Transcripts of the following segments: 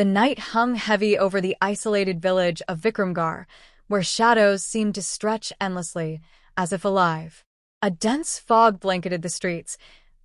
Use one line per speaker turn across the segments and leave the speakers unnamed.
The night hung heavy over the isolated village of Vikramgarh, where shadows seemed to stretch endlessly, as if alive. A dense fog blanketed the streets,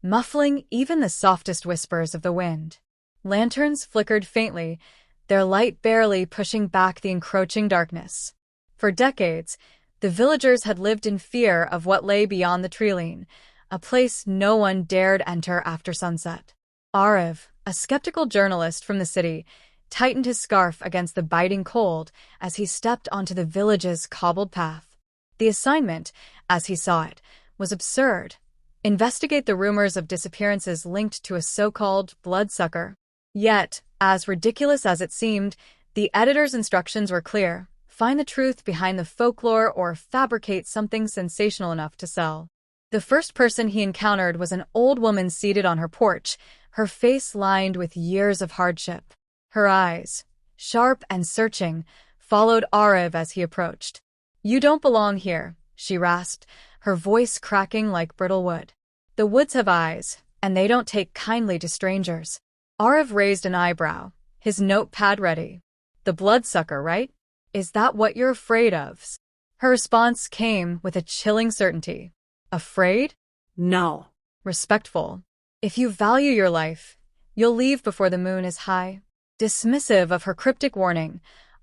muffling even the softest whispers of the wind. Lanterns flickered faintly, their light barely pushing back the encroaching darkness. For decades, the villagers had lived in fear of what lay beyond the treeline, a place no one dared enter after sunset. Aarav, a skeptical journalist from the city, tightened his scarf against the biting cold as he stepped onto the village's cobbled path. The assignment, as he saw it, was absurd. Investigate the rumors of disappearances linked to a so-called bloodsucker. Yet, as ridiculous as it seemed, the editor's instructions were clear: find the truth behind the folklore or fabricate something sensational enough to sell. The first person he encountered was an old woman seated on her porch, her face lined with years of hardship. Her eyes, sharp and searching, followed Aarav as he approached. "You don't belong here," she rasped, her voice cracking like brittle wood. "The woods have eyes, and they don't take kindly to strangers." Aarav raised an eyebrow, his notepad ready. "The bloodsucker, right? Is that what you're afraid of?" Her response came with a chilling certainty. "Afraid?
No.
Respectful. If you value your life, you'll leave before the moon is high." Dismissive of her cryptic warning,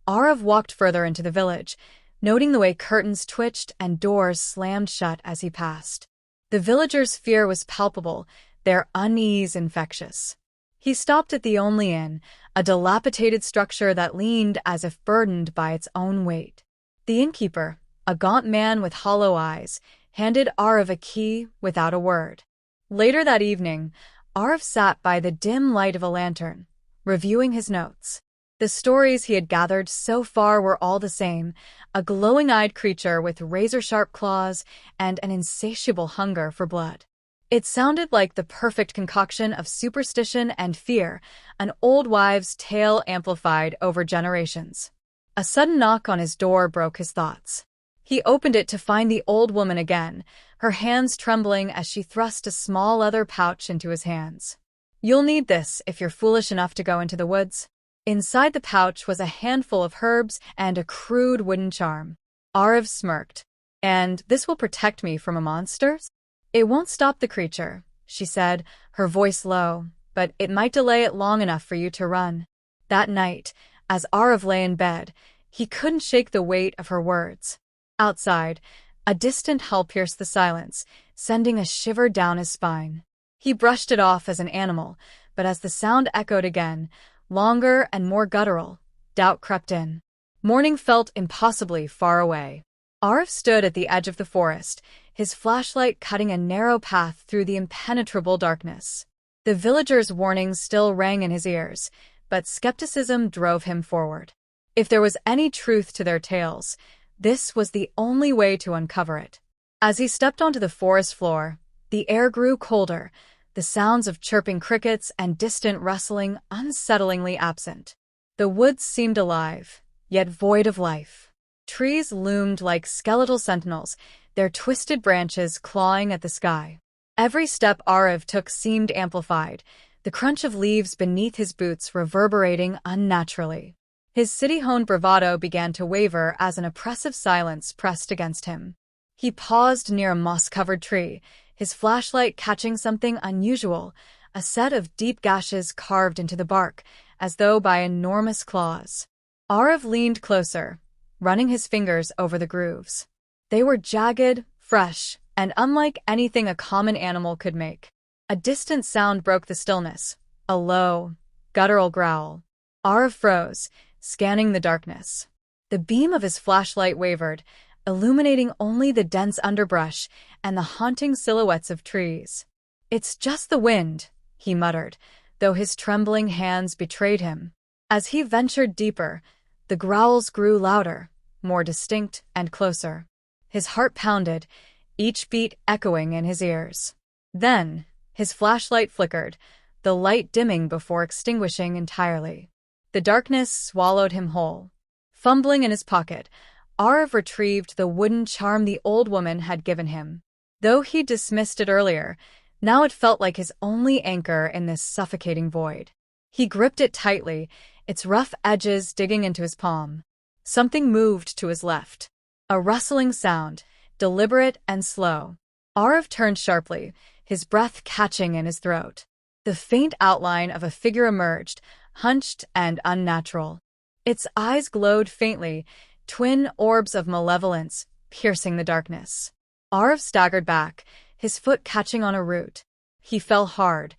Aarav walked further into the village, noting the way curtains twitched and doors slammed shut as he passed. The villagers' fear was palpable, their unease infectious. He stopped at the only inn, a dilapidated structure that leaned as if burdened by its own weight. The innkeeper, a gaunt man with hollow eyes, handed Aarav a key without a word. Later that evening, Aarav sat by the dim light of a lantern, reviewing his notes. The stories he had gathered so far were all the same: a glowing-eyed creature with razor-sharp claws and an insatiable hunger for blood. It sounded like the perfect concoction of superstition and fear, an old wives' tale amplified over generations. A sudden knock on his door broke his thoughts. He opened it to find the old woman again, her hands trembling as she thrust a small leather pouch into his hands. "You'll need this if you're foolish enough to go into the woods." Inside the pouch was a handful of herbs and a crude wooden charm. Aarav smirked. "And this will protect me from a monster?" "It won't stop the creature," she said, her voice low, "but it might delay it long enough for you to run." That night, as Aarav lay in bed, he couldn't shake the weight of her words. Outside, a distant howl pierced the silence, sending a shiver down his spine. He brushed it off as an animal, but as the sound echoed again, longer and more guttural, doubt crept in. Morning felt impossibly far away. Aarav stood at the edge of the forest, his flashlight cutting a narrow path through the impenetrable darkness. The villagers' warnings still rang in his ears, but skepticism drove him forward. If there was any truth to their tales, this was the only way to uncover it. As he stepped onto the forest floor, the air grew colder, the sounds of chirping crickets and distant rustling unsettlingly absent. The woods seemed alive, yet void of life. Trees loomed like skeletal sentinels, their twisted branches clawing at the sky. Every step Aarav took seemed amplified, the crunch of leaves beneath his boots reverberating unnaturally. His city-honed bravado began to waver as an oppressive silence pressed against him. He paused near a moss-covered tree, his flashlight catching something unusual, a set of deep gashes carved into the bark, as though by enormous claws. Aarav leaned closer, running his fingers over the grooves. They were jagged, fresh, and unlike anything a common animal could make. A distant sound broke the stillness, a low, guttural growl. Aarav froze, scanning the darkness. The beam of his flashlight wavered, illuminating only the dense underbrush and the haunting silhouettes of trees. "It's just the wind," he muttered, though his trembling hands betrayed him. As he ventured deeper, the growls grew louder, more distinct and closer. His heart pounded, each beat echoing in his ears. Then, his flashlight flickered, the light dimming before extinguishing entirely. The darkness swallowed him whole. Fumbling in his pocket, Aarav retrieved the wooden charm the old woman had given him. Though he dismissed it earlier, now it felt like his only anchor in this suffocating void. He gripped it tightly, its rough edges digging into his palm. Something moved to his left. A rustling sound, deliberate and slow. Aarav turned sharply, his breath catching in his throat. The faint outline of a figure emerged, hunched and unnatural. Its eyes glowed faintly, twin orbs of malevolence, piercing the darkness. Aarav staggered back, his foot catching on a root. He fell hard,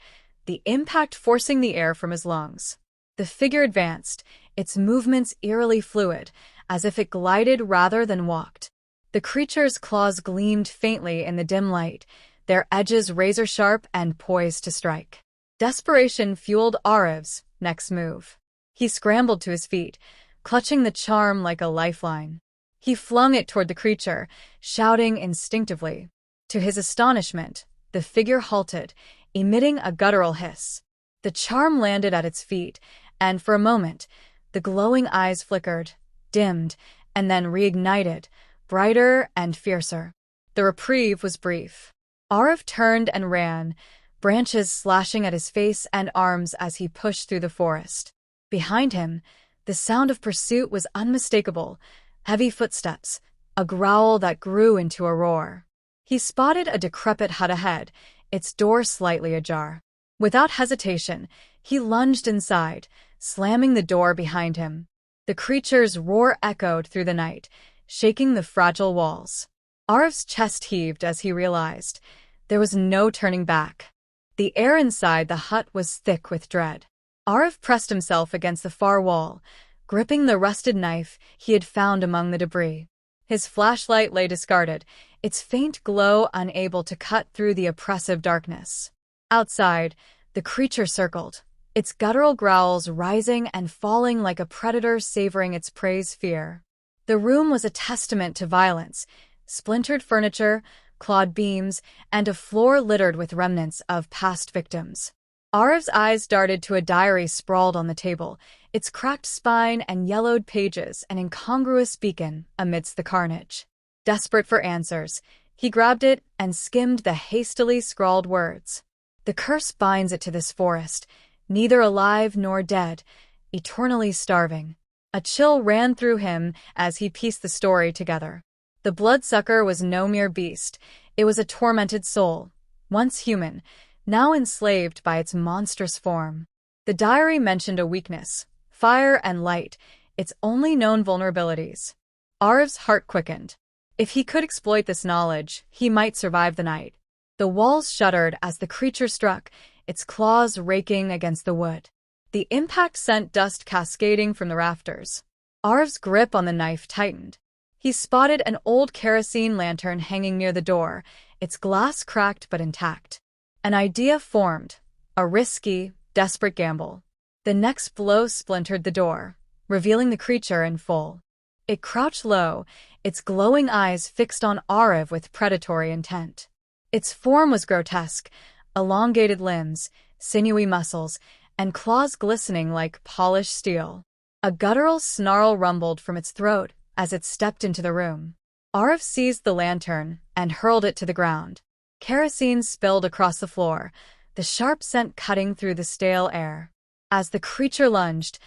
the impact forcing the air from his lungs. The figure advanced, its movements eerily fluid, as if it glided rather than walked. The creature's claws gleamed faintly in the dim light, their edges razor-sharp and poised to strike. Desperation fueled Aarav's next move. He scrambled to his feet, clutching the charm like a lifeline. He flung it toward the creature, shouting instinctively. To his astonishment, the figure halted, emitting a guttural hiss. The charm landed at its feet, and for a moment, the glowing eyes flickered, dimmed, and then reignited, brighter and fiercer. The reprieve was brief. Aarav turned and ran, branches slashing at his face and arms as he pushed through the forest. Behind him, the sound of pursuit was unmistakable, heavy footsteps, a growl that grew into a roar. He spotted a decrepit hut ahead, its door slightly ajar. Without hesitation, he lunged inside, slamming the door behind him. The creature's roar echoed through the night, shaking the fragile walls. Aarav's chest heaved as he realized there was no turning back. The air inside the hut was thick with dread. Aarav pressed himself against the far wall, gripping the rusted knife he had found among the debris. His flashlight lay discarded, its faint glow unable to cut through the oppressive darkness. Outside, the creature circled, its guttural growls rising and falling like a predator savoring its prey's fear. The room was a testament to violence, splintered furniture, clawed beams, and a floor littered with remnants of past victims. Aarav's eyes darted to a diary sprawled on the table, its cracked spine and yellowed pages an incongruous beacon amidst the carnage. Desperate for answers, he grabbed it and skimmed the hastily scrawled words. The curse binds it to this forest, neither alive nor dead, eternally starving. A chill ran through him as he pieced the story together. The bloodsucker was no mere beast, it was a tormented soul, once human, now enslaved by its monstrous form. The diary mentioned a weakness, fire and light, its only known vulnerabilities. Aarav's heart quickened. If he could exploit this knowledge, he might survive the night. The walls shuddered as the creature struck, its claws raking against the wood. The impact sent dust cascading from the rafters. Aarav's grip on the knife tightened. He spotted an old kerosene lantern hanging near the door, its glass cracked but intact. An idea formed, a risky, desperate gamble. The next blow splintered the door, revealing the creature in full. It crouched low, its glowing eyes fixed on Aarav with predatory intent. Its form was grotesque, elongated limbs, sinewy muscles, and claws glistening like polished steel. A guttural snarl rumbled from its throat as it stepped into the room. Aarav seized the lantern and hurled it to the ground. Kerosene spilled across the floor, the sharp scent cutting through the stale air. As the creature lunged,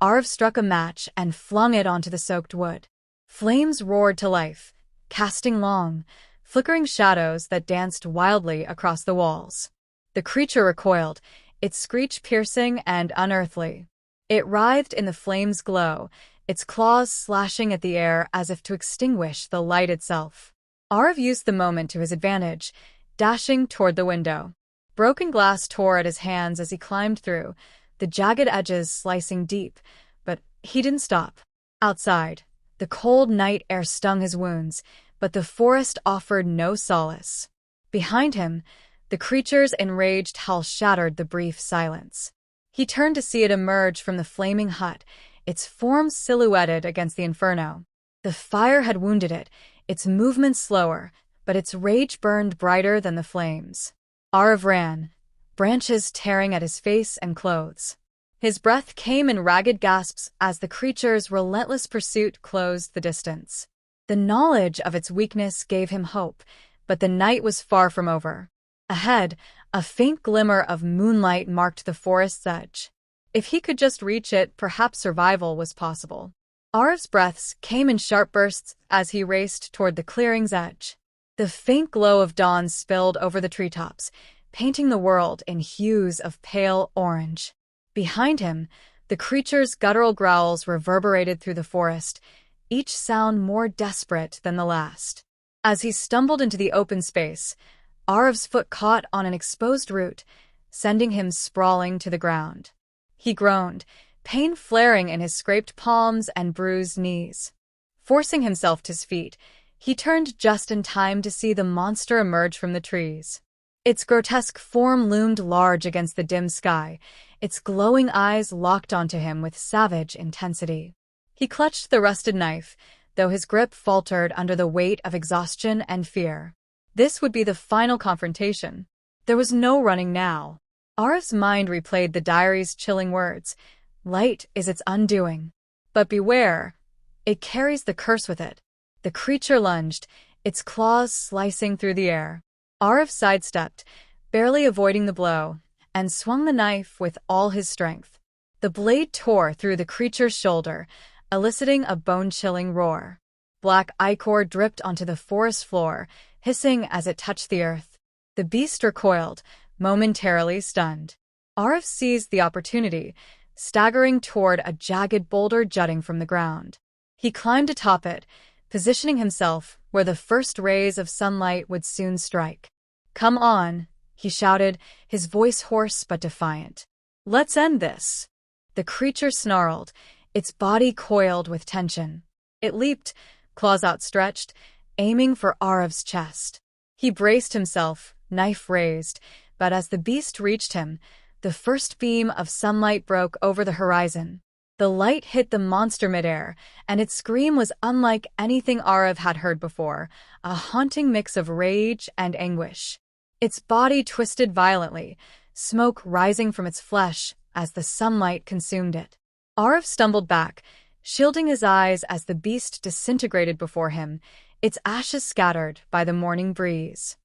Aarav struck a match and flung it onto the soaked wood. Flames roared to life, casting long, flickering shadows that danced wildly across the walls. The creature recoiled, its screech piercing and unearthly. It writhed in the flames' glow, its claws slashing at the air as if to extinguish the light itself. Aarav used the moment to his advantage, dashing toward the window. Broken glass tore at his hands as he climbed through, the jagged edges slicing deep, but he didn't stop. Outside, the cold night air stung his wounds, but the forest offered no solace. Behind him, the creature's enraged howl shattered the brief silence. He turned to see it emerge from the flaming hut, its form silhouetted against the inferno. The fire had wounded it, its movements slower, but its rage burned brighter than the flames. Aarav ran, branches tearing at his face and clothes. His breath came in ragged gasps as the creature's relentless pursuit closed the distance. The knowledge of its weakness gave him hope, but the night was far from over. Ahead, a faint glimmer of moonlight marked the forest's edge. If he could just reach it, perhaps survival was possible. Aarav's breaths came in sharp bursts as he raced toward the clearing's edge. The faint glow of dawn spilled over the treetops, painting the world in hues of pale orange. Behind him, the creature's guttural growls reverberated through the forest, each sound more desperate than the last. As he stumbled into the open space, Aarav's foot caught on an exposed root, sending him sprawling to the ground. He groaned, pain flaring in his scraped palms and bruised knees. Forcing himself to his feet, he turned just in time to see the monster emerge from the trees. Its grotesque form loomed large against the dim sky, its glowing eyes locked onto him with savage intensity. He clutched the rusted knife, though his grip faltered under the weight of exhaustion and fear. This would be the final confrontation. There was no running now. Aarav's mind replayed the diary's chilling words. Light is its undoing. But beware, it carries the curse with it. The creature lunged, its claws slicing through the air. Aarav sidestepped, barely avoiding the blow, and swung the knife with all his strength. The blade tore through the creature's shoulder, eliciting a bone-chilling roar. Black ichor dripped onto the forest floor, hissing as it touched the earth. The beast recoiled, momentarily stunned. Aarav seized the opportunity, staggering toward a jagged boulder jutting from the ground. He climbed atop it, positioning himself where the first rays of sunlight would soon strike. "Come on," he shouted, his voice hoarse but defiant. "Let's end this." The creature snarled, its body coiled with tension. It leaped, claws outstretched, aiming for Aarav's chest. He braced himself, knife raised, but as the beast reached him, the first beam of sunlight broke over the horizon. The light hit the monster midair, and its scream was unlike anything Aarav had heard before, a haunting mix of rage and anguish. Its body twisted violently, smoke rising from its flesh as the sunlight consumed it. Aarav stumbled back, shielding his eyes as the beast disintegrated before him, its ashes scattered by the morning breeze.